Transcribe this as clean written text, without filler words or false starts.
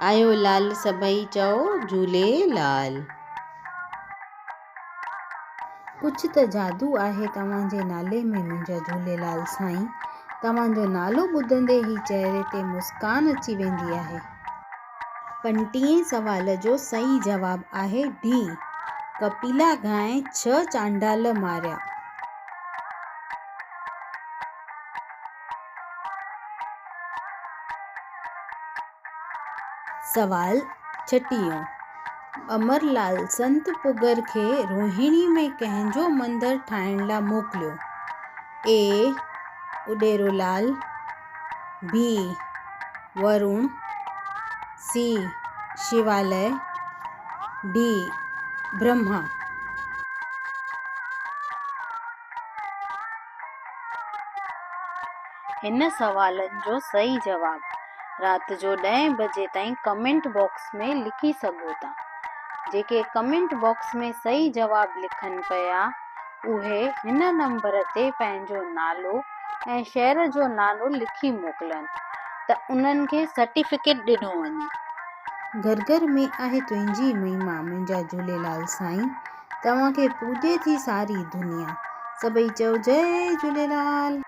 आयो लाल सभई चओ झूलेलाल। कुछ त जादू आहे तव्हांजे नाले में मुंहिंजा झूलेलाल साईं। तव्हांजो नालो ॿुधंदे ई चेहरे ते मुस्कान अची वेंदी आहे। 35 सवाल जो सही जवाब आहे डी। कपिला गांइ 6 चांडाल मारिया। सवाल छटियों। अमरलाल संत पुगर खे रोहिणी में कंहिंजो मंदरु ठाहिण लाइ मोकिलियो? ए उॾेरोलाल, बी वरुण, सी शिवालय, डी ब्रह्मा। हिन सवालनि जो सही जवाब राति जो 10 बजे ताईं कमेंट बॉक्स में लिखी सघो था। जेके कमेंट बॉक्स में सही जवाब लिखनि पिया उहे हिन नंबर ते पंहिंजो नालो ऐं शहर जो नालो लिखी मोकिलनि त उन्हनि खे सर्टिफिकेट ॾिनो वञे। घर घर में आहे तुंहिंजी महिमा मुंहिंजा झूलेलाल साईं। तव्हांखे पूॼे थी सारी दुनिया। सभई चओ जय झूलेलाल।